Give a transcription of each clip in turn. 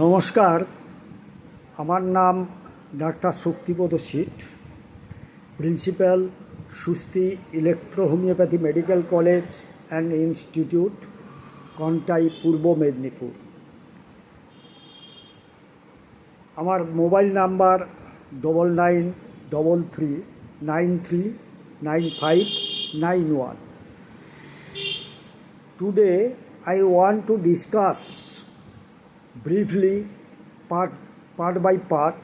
নমস্কার, আমার নাম doctor Shaktipada Sit, principal Susthi electro homeopathy medical college and institute, Contai, Purba Medinipur. আমার mobile number 9933939591। Today I want to discuss briefly, part by part,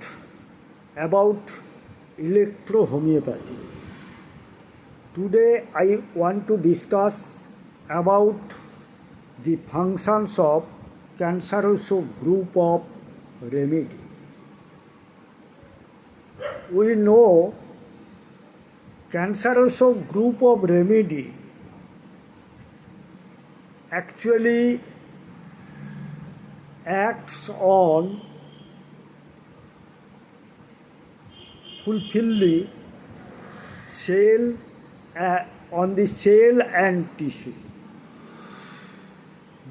about electrohomeopathy. Today I want to discuss about the functions of Canceroso group of remedy. We know Canceroso group of remedy actually acts on fulfilling on the cell and tissue.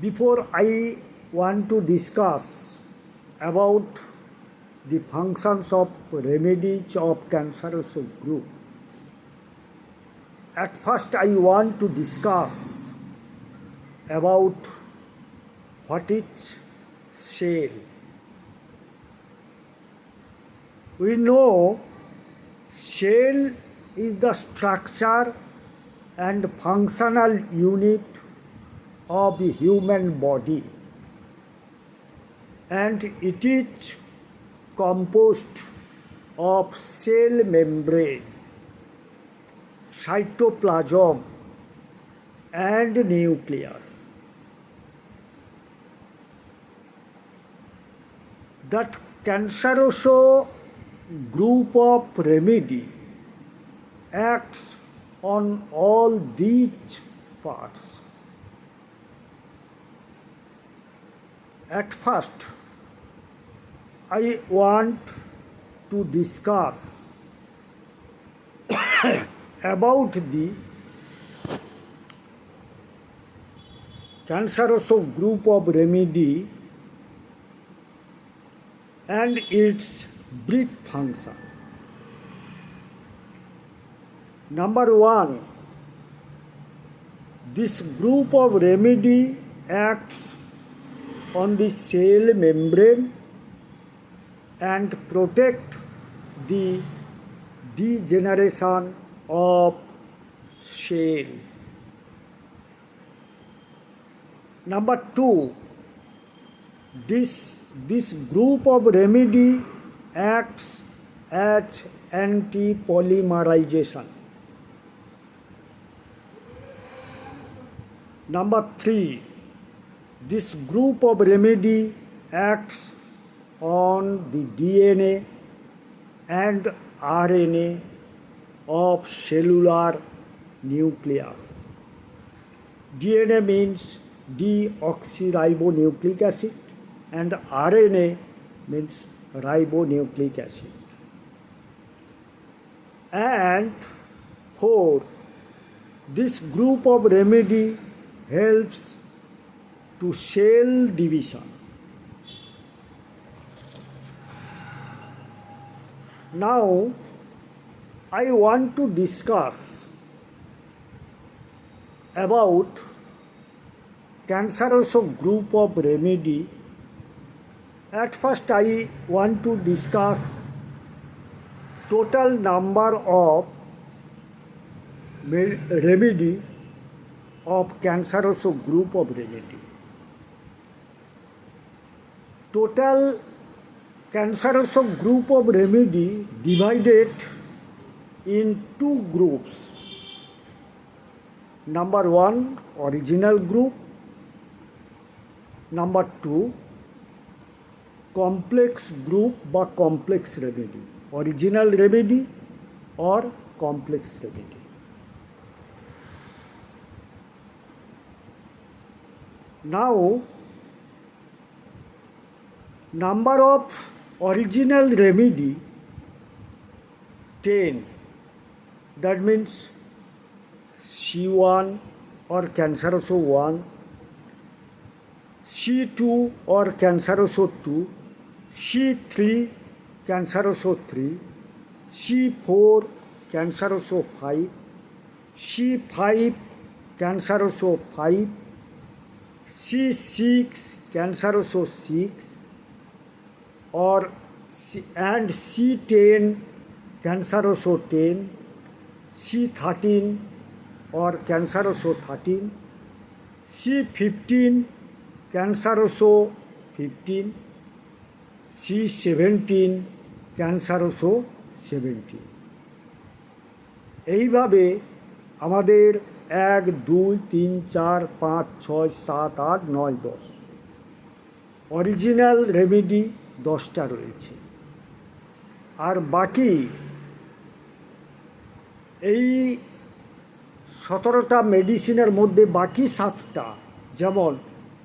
Before I want to discuss about the functions of remedies of Canceroso group, at first I want to discuss about what is cell. We know cell is the structure and functional unit of the human body, and it is composed of cell membrane, cytoplasm and nucleus. That Canceroso group of remedy acts on all these parts. At first, I want to discuss about the Canceroso group of remedy and its brief function. Number one, this group of remedy acts on the cell membrane and protect the degeneration of cell. Number two, this group of remedy acts as anti-polymerization. Number three, this group of remedy acts on the DNA and RNA of cellular nucleus. DNA means deoxyribonucleic acid and RNA means ribonucleic acid. And four, this group of remedy helps to cell division. Now I want to discuss about Canceroso group of remedy. At first I want to discuss total number of remedy of Canceroso group of remedy. Total Canceroso group of remedy divided in two groups. Number one, original group. Number two, complex group বা complex remedy, original remedy or complex remedy. Now, number of original remedy 10. That means C1 or Canceroso 1, C2 C2 or Canceroso2, C3 Canceroso3, C4 Canceroso5, C5 Canceroso5, C6 Canceroso6, and C10 Canceroso10, C13 or Canceroso13, C15 Canceroso15, C17 Canceroso17। এইভাবে আমাদের 1, 2, 3, 4, 5, 6, 7, 8, 9, 10 original remedy 10টা রয়েছে। আর বাকি এই 17টা মেডিসিনের মধ্যে বাকি 7টা, যেমন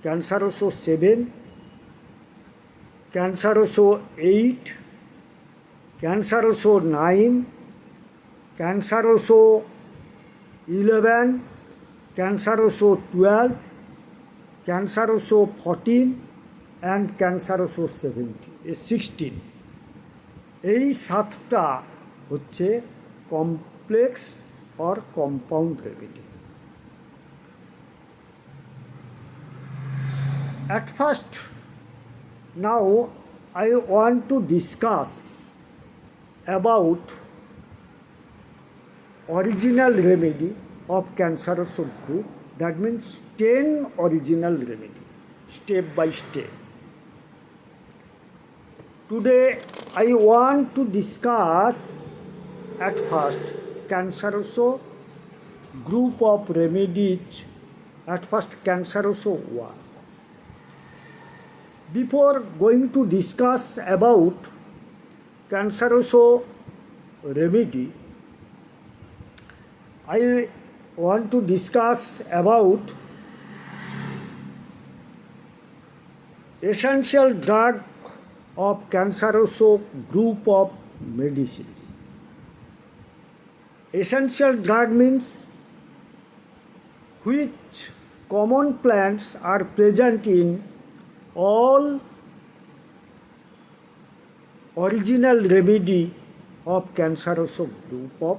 Canceroso7, Canceroso8, Canceroso9, Canceroso11, Canceroso12, Canceroso14 and Canceroso16। এই 7টা হচ্ছে complex or compound remedy. At first, now I want to discuss about original remedy of Canceroso group, that means 10 original remedy, step by step. Today I want to discuss at first Canceroso group of remedies, at first Canceroso 1. Before going to discuss about Canceroso remedy, I want to discuss about essential drug of Canceroso group of medicines. Essential drug means which common plants are present in all original remedy of Canceroso group of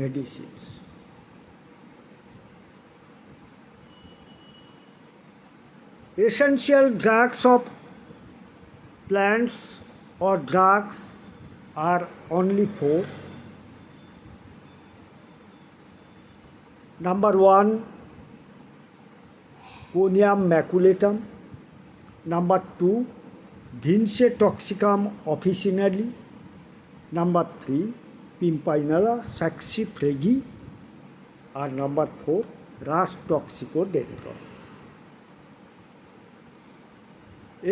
medicines. Essential drugs of plants or drugs are only 4. Number 1, Conium maculatum. Number 2, Vince toxicum officinale. Number 3, Pimpinella saxifragi. And number 4, Ras toxicodendron.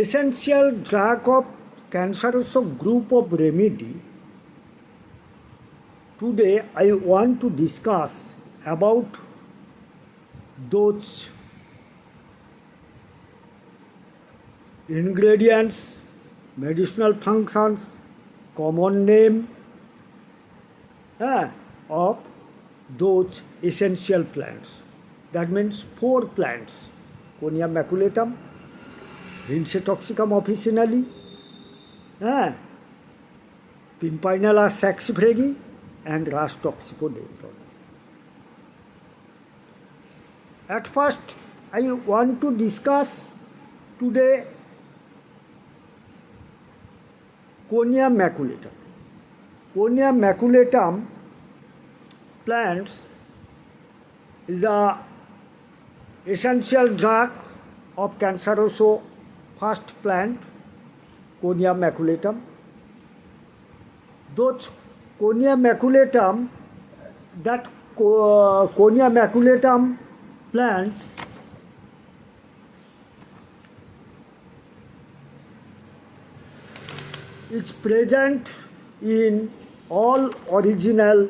Essential drug of Canceroso group of remedy. Today I want to discuss about those ingredients, medicinal functions, common name of those essential plants. That means 4 plants: Conium maculatum, Vince toxicum officinale, Pimpinella saxifragi and Ras toxicodendron. At first, I want to discuss today Conium maculatum. Conium maculatum plants is the essential drug of Canceroso first plant, Conium maculatum. Those Conium maculatum, that Conium maculatum plant is present in all original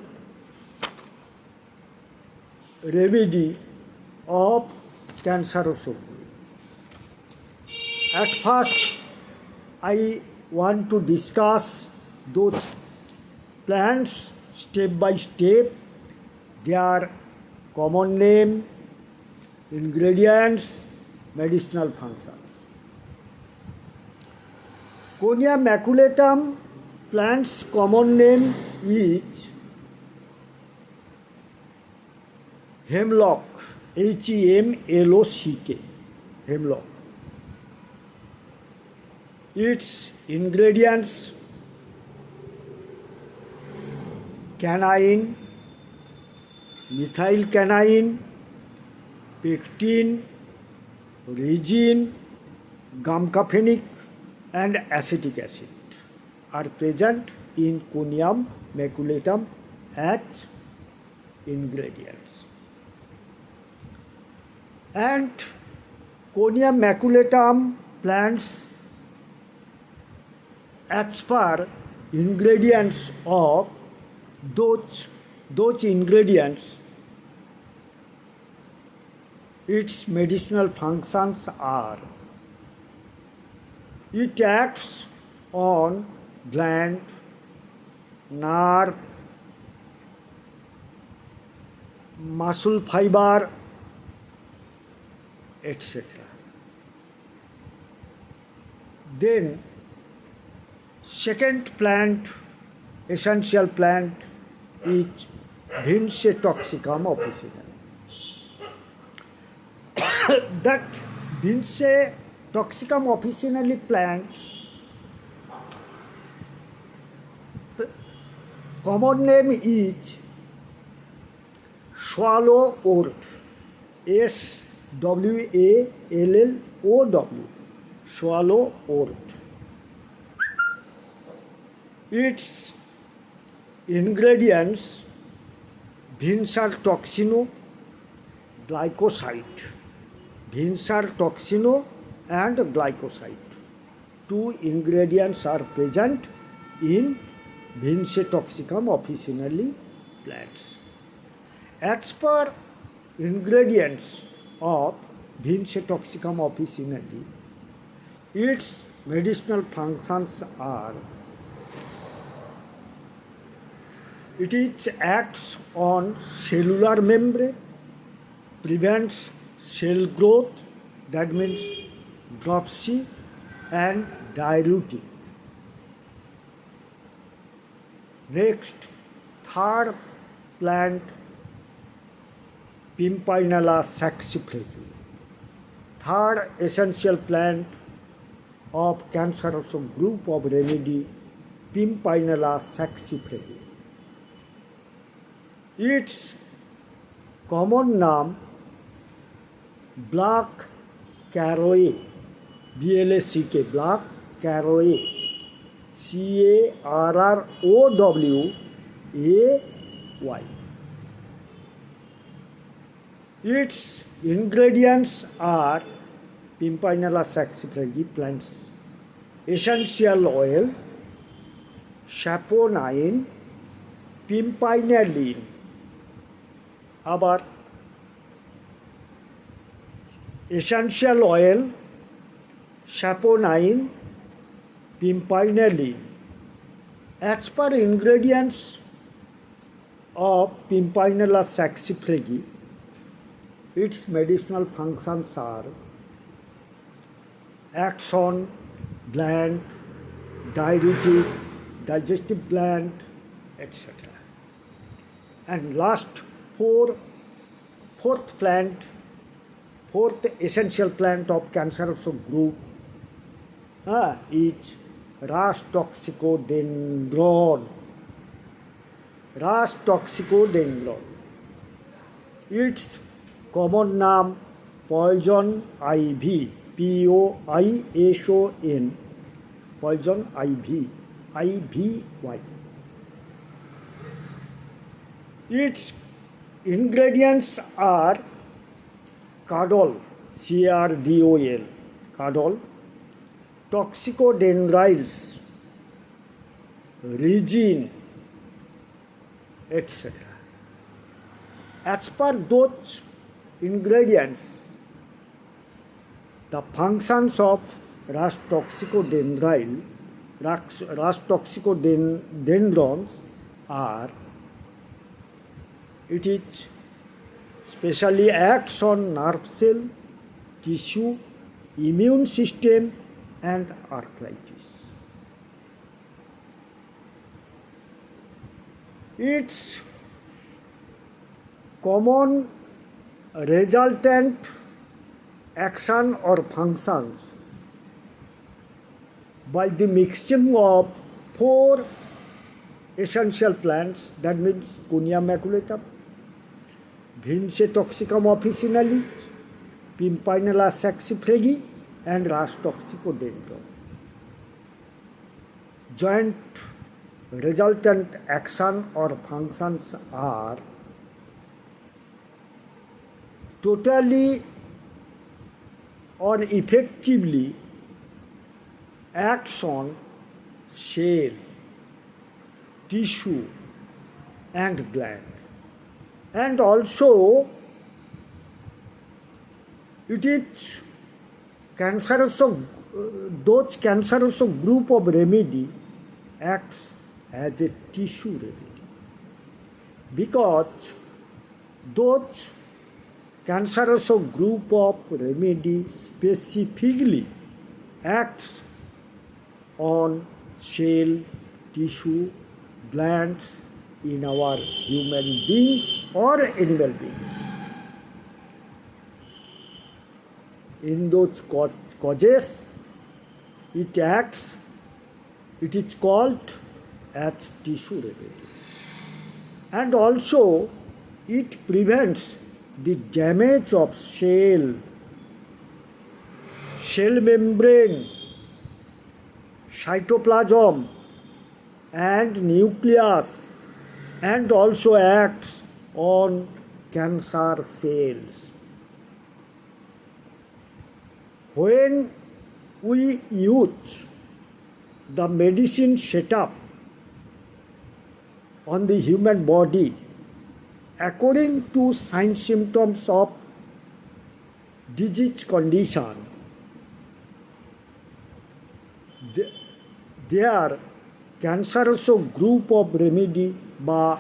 remedy of Canceroso. At first, I want to discuss those plants step by step, their common name, Ingredients, medicinal functions. Conia maculatum plant's common name is hemlock, Hemlock, hemlock. Its ingredients: canine, methyl canine, pectin, resin, gamcaphenic, and acetic acid are present in Conium maculatum as ingredients. And Conium maculatum plants, as per ingredients of those ingredients, its medicinal functions are: it acts on gland, nerve, muscle fiber, etc. Then second plant, essential plant, is Vince toxicum officinale. That Vince toxicum officinale plant, the common name is swallowwort, SWALLOW, swallowwort. Its ingredients: Vinsar toxino, glycoside. Vinsar toxino and glycoside. Two ingredients are present in Vince toxicum officinale plants. As per ingredients of Vince toxicum officinale, its medicinal functions are: it acts on cellular membrane, prevents cell growth, that means dropsy, and diuretic. Next, third plant, Pimpinella saxifragi. Third essential plant of cancerous group of remedy, Pimpinella saxifragi. Its common name, black caroe, BLACK, black caroe, CARROWAY. Its ingredients are Pimpinella saxifragi plants essential oil, saponin, pimpinellin. আবার essential oil, saponin, pimpinellin. As per ingredients of Pimpinella saxifragi, its medicinal functions are: acts on gland, diuretic, digestive gland, etc. And fourth essential plant of cancerous group is Ras toxicodendron. Ras toxicodendron. Its common name, poison ivy, POISON, poison ivy, IVY. Its ingredients are cadol, CARDOL, cadol, toxicodendrils, resin, etc. As per those ingredients, the functions of Ras toxicodendrons are: it is specially acts on nerve cell, tissue, immune system and arthritis. Its common resultant action or functions by the mixing of four essential plants, that means Conia maculatum, Vince toxicum officinalis, Pimpinella saxifragi and Ras toxicodendron. Joint resultant action or functions are totally or effectively acts on cell, tissue and gland, and also it is cancerous those cancerous group of remedy acts as a tissue remedy, because those cancerous group of remedy specifically acts on cell, tissue, glands in our human beings or animal beings. In those causes, it acts, it is called as tissue remedy. And also, it prevents the damage of cell membrane, cytoplasm and nucleus, and also acts on cancer cells. When we use the medicine setup on the human body according to signs symptoms of disease condition, their cancerous group of remedy বা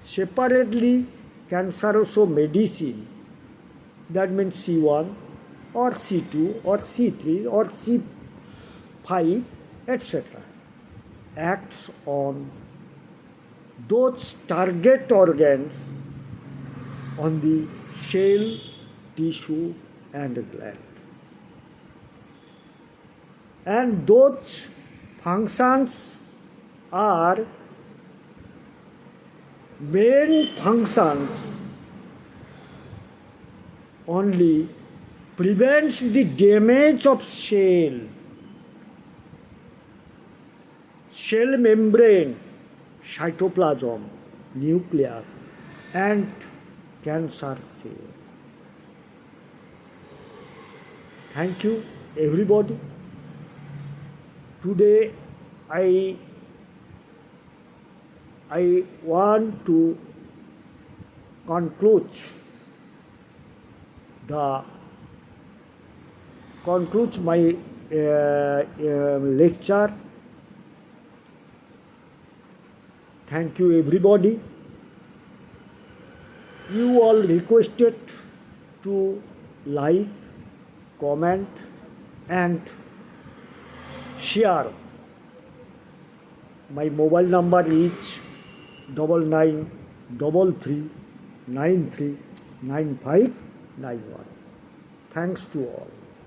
separately cancerous medicine, that means C1 or C2 or C3 or C5 etc. acts on those target organs on the cell, tissue and gland. And those functions are main functions only prevents the damage of cell membrane, cytoplasm, nucleus and cancer cell. Thank you everybody. Today I want to conclude my lecture. Thank you everybody. You all requested to like, comment and share. My mobile number is 9933939591. Thanks to all.